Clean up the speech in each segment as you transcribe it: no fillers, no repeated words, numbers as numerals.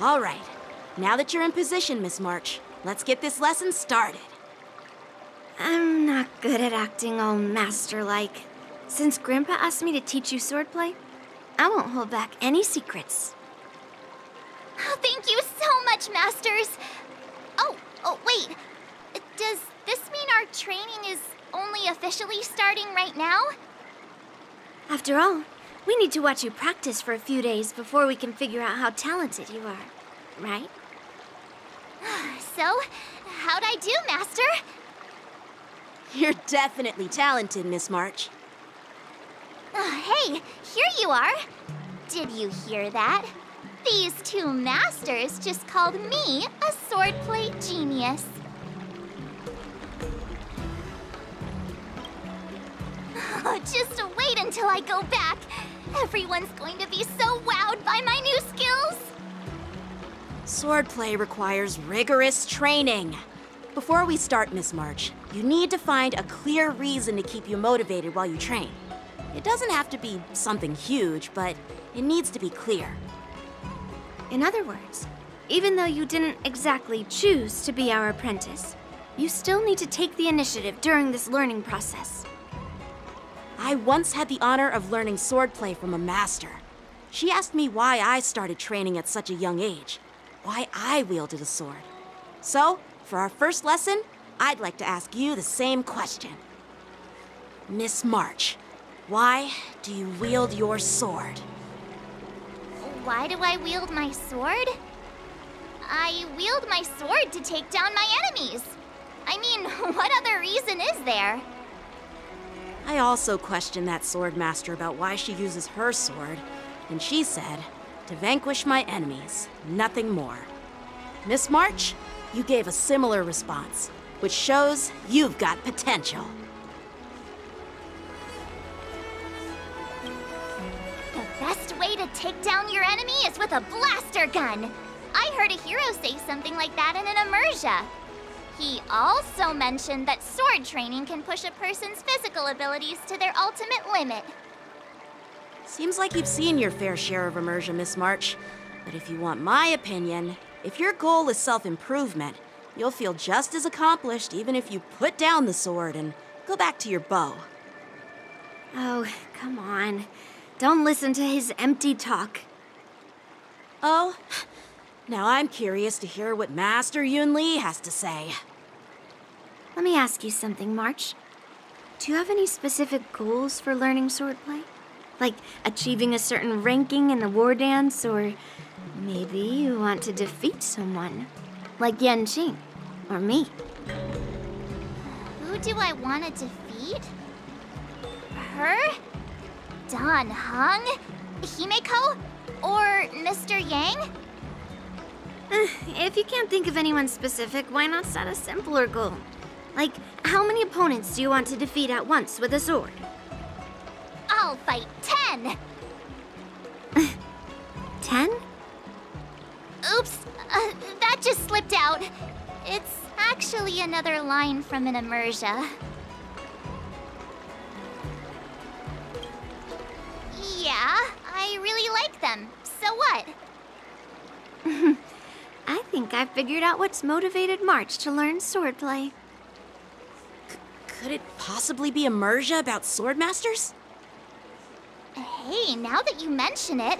All right. Now that you're in position, Miss March, let's get this lesson started. I'm not good at acting all master-like. Since Grandpa asked me to teach you swordplay, I won't hold back any secrets. Oh, thank you so much, Masters! Oh, wait. Does this mean our training is only officially starting right now? After all, we need to watch you practice for a few days before we can figure out how talented you are, right? So, how'd I do, Master? You're definitely talented, Miss March. Hey, here you are. Did you hear that? These two masters just called me a swordplay genius. Just wait until I go back. Everyone's going to be so wowed by my new skills. Swordplay requires rigorous training. Before we start, Miss March, you need to find a clear reason to keep you motivated while you train. It doesn't have to be something huge, but it needs to be clear. In other words, even though you didn't exactly choose to be our apprentice, you still need to take the initiative during this learning process. I once had the honor of learning swordplay from a master. She asked me why I started training at such a young age, why I wielded a sword. So, for our first lesson, I'd like to ask you the same question. Miss March, why do you wield your sword? Why do I wield my sword? I wield my sword to take down my enemies. I mean, what other reason is there? I also questioned that sword master about why she uses her sword, and she said, to vanquish my enemies, nothing more. Miss March, you gave a similar response, which shows you've got potential. The best way to take down your enemy is with a blaster gun. I heard a hero say something like that in an immersia. He also mentioned that sword training can push a person's physical abilities to their ultimate limit. Seems like you've seen your fair share of immersion, Miss March. But if you want my opinion, if your goal is self-improvement, you'll feel just as accomplished even if you put down the sword and go back to your bow. Oh, come on. Don't listen to his empty talk. Oh, now I'm curious to hear what Master Yunli has to say. Let me ask you something, March. Do you have any specific goals for learning swordplay? Like achieving a certain ranking in the war dance, or maybe you want to defeat someone, like Yanqing, or me. Who do I want to defeat? Her? Dan Heng? Himeko? Or Mr. Yang? If you can't think of anyone specific, why not set a simpler goal? Like, how many opponents do you want to defeat at once with a sword? I'll fight 10! 10? Oops, that just slipped out. It's actually another line from an immersia. Yeah, I really like them. So what? I think I figured out what's motivated March to learn swordplay. Could it possibly be immersia about swordmasters? Hey, now that you mention it,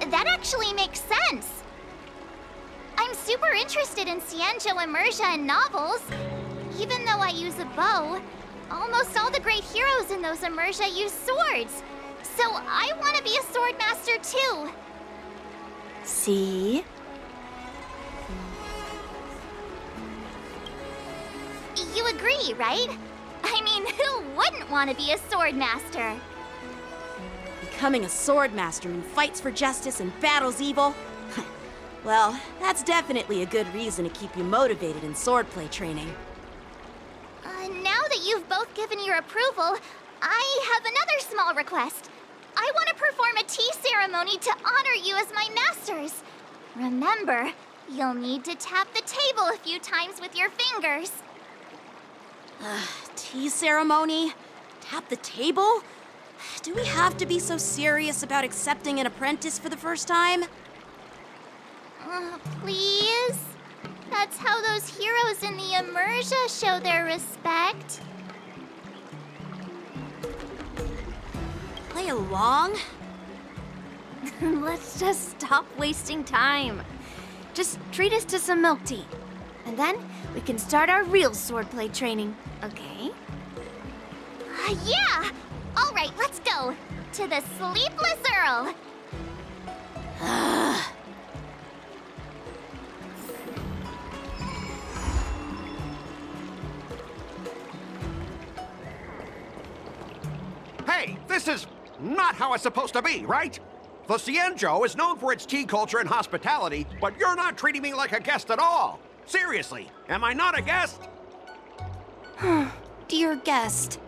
that actually makes sense. I'm super interested in Xianzhou immersia and novels. Even though I use a bow, almost all the great heroes in those immersia use swords. So I want to be a swordmaster too. See? You agree, right? I mean, who wouldn't want to be a swordmaster? Becoming a swordmaster who fights for justice and battles evil? Well, that's definitely a good reason to keep you motivated in swordplay training. Now that you've both given your approval, I have another small request. I want to perform a tea ceremony to honor you as my masters. Remember, you'll need to tap the table a few times with your fingers. Tea ceremony? Tap the table? Do we have to be so serious about accepting an apprentice for the first time? Please? That's how those heroes in the Immersia show their respect. Play along? Let's just stop wasting time. Just treat us to some milk tea. And then we can start our real swordplay training, okay? Yeah! All right, let's go. To the Sleepless Earl. Hey, this is not how it's supposed to be, right? The Xianzhou is known for its tea culture and hospitality, but you're not treating me like a guest at all. Seriously, am I not a guest? Dear guest.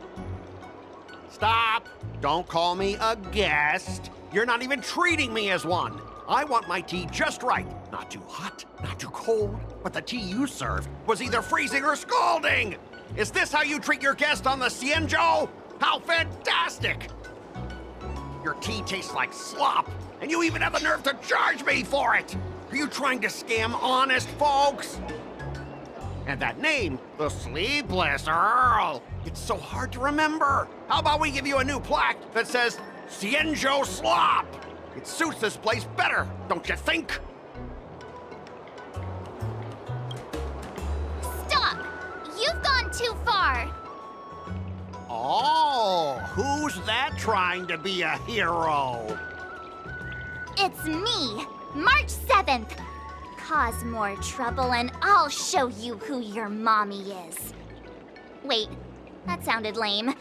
Stop! Don't call me a guest. You're not even treating me as one. I want my tea just right. Not too hot, not too cold. But the tea you served was either freezing or scalding. Is this how you treat your guest on the Xianzhou? How fantastic! Your tea tastes like slop, and you even have the nerve to charge me for it! Are you trying to scam honest folks? And that name, the Sleepless Earl, it's so hard to remember. How about we give you a new plaque that says, Xianzhou Slop? It suits this place better, don't you think? Stop! You've gone too far. Oh, who's that trying to be a hero? It's me, March 7th. Cause more trouble and I'll show you who your mommy is. Wait, that sounded lame.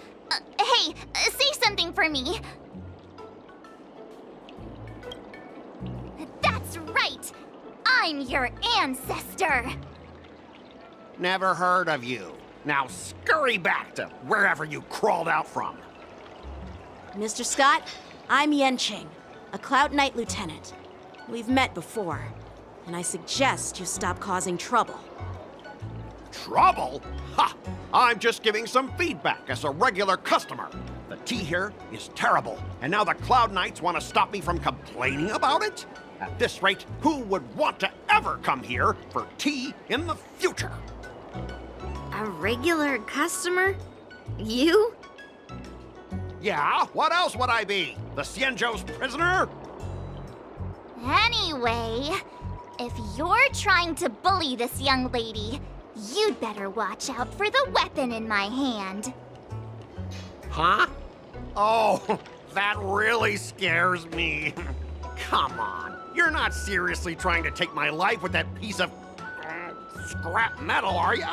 Hey, say something for me. That's right! I'm your ancestor! Never heard of you. Now scurry back to wherever you crawled out from. Mr. Scott, I'm Yenqing, a Cloud Knight lieutenant. We've met before, and I suggest you stop causing trouble. Trouble? Ha! I'm just giving some feedback as a regular customer. The tea here is terrible, and now the Cloud Knights want to stop me from complaining about it? At this rate, who would want to ever come here for tea in the future? A regular customer? You? Yeah, what else would I be? The Xianzhou's prisoner? Anyway, if you're trying to bully this young lady, you'd better watch out for the weapon in my hand. Huh? Oh, that really scares me. Come on, you're not seriously trying to take my life with that piece of scrap metal, are you?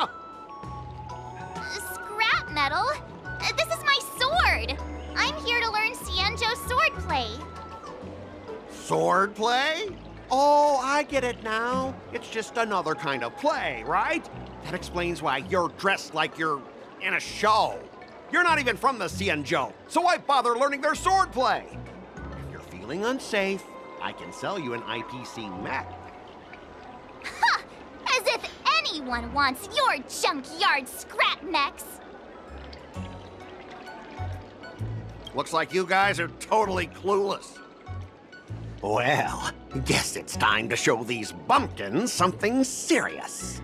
Scrap metal? This is my sword! I'm here to learn Xianzhou swordplay. Swordplay? Oh, I get it now. It's just another kind of play, right? That explains why you're dressed like you're in a show. You're not even from the Xianzhou, so why bother learning their swordplay? If you're feeling unsafe, I can sell you an IPC mech. Ha! As if anyone wants your junkyard scrap mechs! Looks like you guys are totally clueless. Well, guess it's time to show these bumpkins something serious.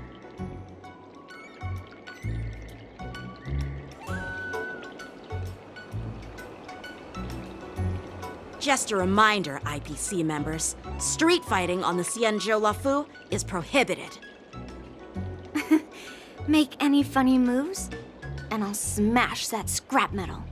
Just a reminder, IPC members, street fighting on the Xianzhou Lafu is prohibited. Make any funny moves, and I'll smash that scrap metal.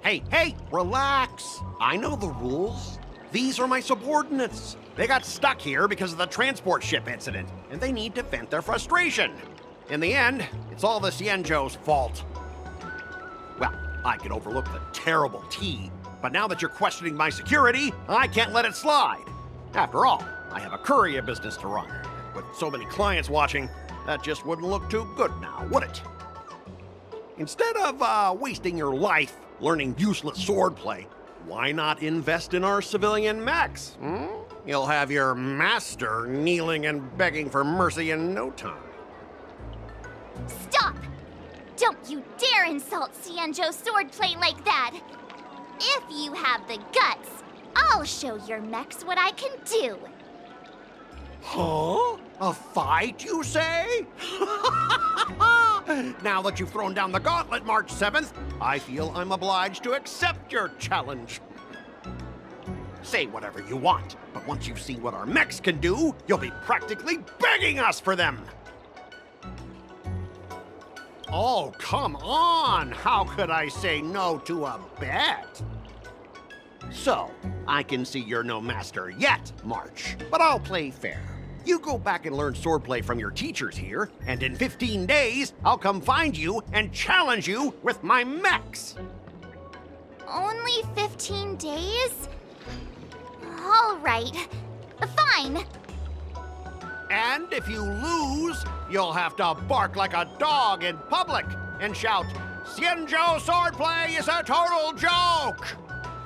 Hey, relax. I know the rules. These are my subordinates. They got stuck here because of the transport ship incident, and they need to vent their frustration. In the end, it's all the Xianzhou's fault. Well, I could overlook the terrible tea, but now that you're questioning my security, I can't let it slide. After all, I have a courier business to run. With so many clients watching, that just wouldn't look too good now, would it? Instead of wasting your life learning useless swordplay, why not invest in our civilian mechs? You'll have your master kneeling and begging for mercy in no time. Stop! Don't you dare insult Xianzhou swordplay like that! If you have the guts, I'll show your mechs what I can do. Huh? A fight, you say? Now that you've thrown down the gauntlet, March 7th, I feel I'm obliged to accept your challenge. Say whatever you want, but once you've seen what our mechs can do, you'll be practically begging us for them. Oh, come on! How could I say no to a bet? So, I can see you're no master yet, March, but I'll play fair. You go back and learn swordplay from your teachers here, and in 15 days, I'll come find you and challenge you with my mechs. Only 15 days? All right. Fine. And if you lose, you'll have to bark like a dog in public and shout, "Xianzhou swordplay is a total joke!"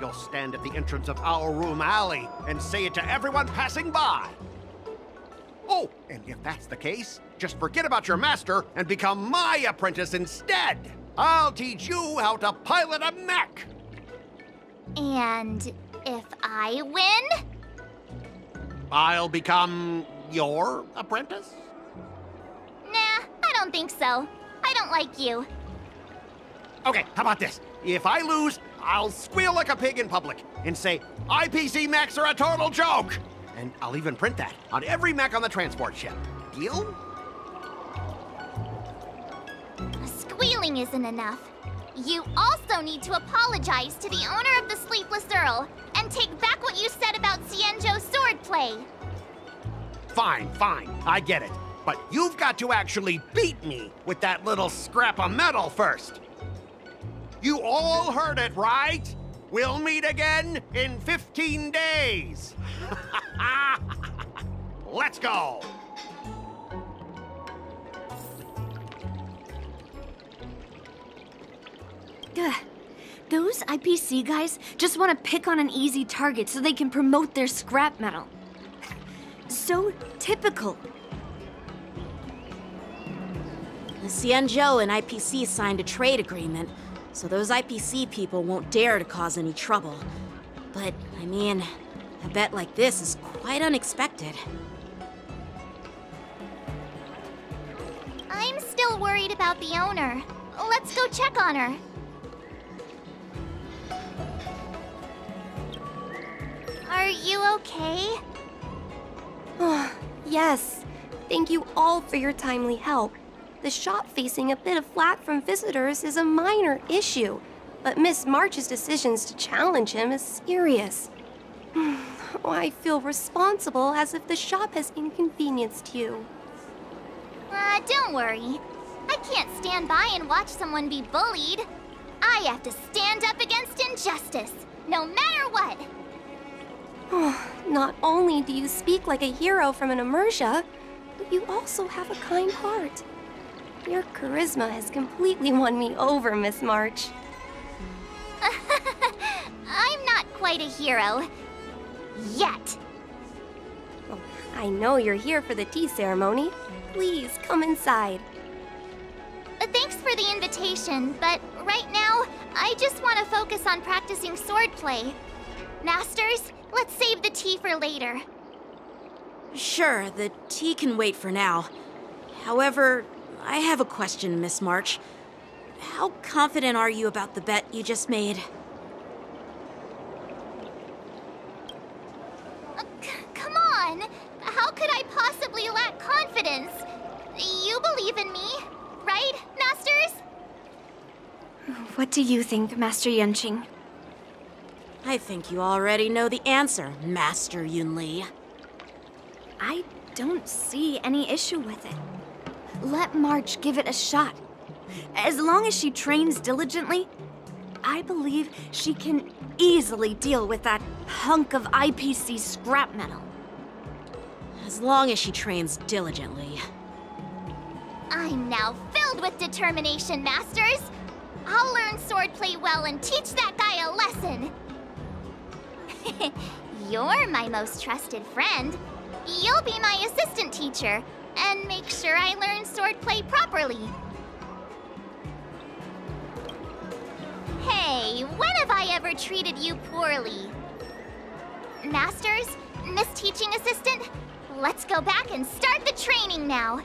You'll stand at the entrance of our room alley and say it to everyone passing by. Oh, and if that's the case, just forget about your master and become my apprentice instead. I'll teach you how to pilot a mech. And if I win? I'll become your apprentice? Nah, I don't think so. I don't like you. Okay, how about this? If I lose, I'll squeal like a pig in public and say, IPC mechs are a total joke! And I'll even print that on every mech on the transport ship. Deal? Squealing isn't enough. You also need to apologize to the owner of the Sleepless Earl and take back what you said about Xianzhou swordplay. Fine, fine, I get it. But you've got to actually beat me with that little scrap of metal first. You all heard it, right? We'll meet again in 15 days. Let's go. Ugh. Those IPC guys just want to pick on an easy target so they can promote their scrap metal. So typical. The Xianzhou and IPC signed a trade agreement, so those IPC people won't dare to cause any trouble. But, I mean, a bet like this is quite unexpected. I'm still worried about the owner. Let's go check on her. Are you okay? Yes. Thank you all for your timely help. The shop facing a bit of flack from visitors is a minor issue, but Miss March's decisions to challenge him is serious. I feel responsible as if the shop has inconvenienced you. Don't worry. I can't stand by and watch someone be bullied. I have to stand up against injustice, no matter what. Not only do you speak like a hero from an immersia, but you also have a kind heart. Your charisma has completely won me over, Miss March. I'm not quite a hero. Yet. I know you're here for the tea ceremony. Please come inside. Thanks for the invitation, but right now, I just want to focus on practicing swordplay. Masters, let's save the tea for later. Sure, the tea can wait for now. However, I have a question, Miss March. How confident are you about the bet you just made? Come on! How could I possibly lack confidence? You believe in me, right, Masters? What do you think, Master Yanqing? I think you already know the answer, Master Yunli. I don't see any issue with it. Let March give it a shot. As long as she trains diligently, I believe she can easily deal with that hunk of IPC scrap metal. As long as she trains diligently. I'm now filled with determination, Masters. I'll learn swordplay well and teach that guy a lesson. You're my most trusted friend. You'll be my assistant teacher and make sure I learn swordplay properly. Hey, when have I ever treated you poorly? Masters, Miss Teaching Assistant, Let's go back and start the training now.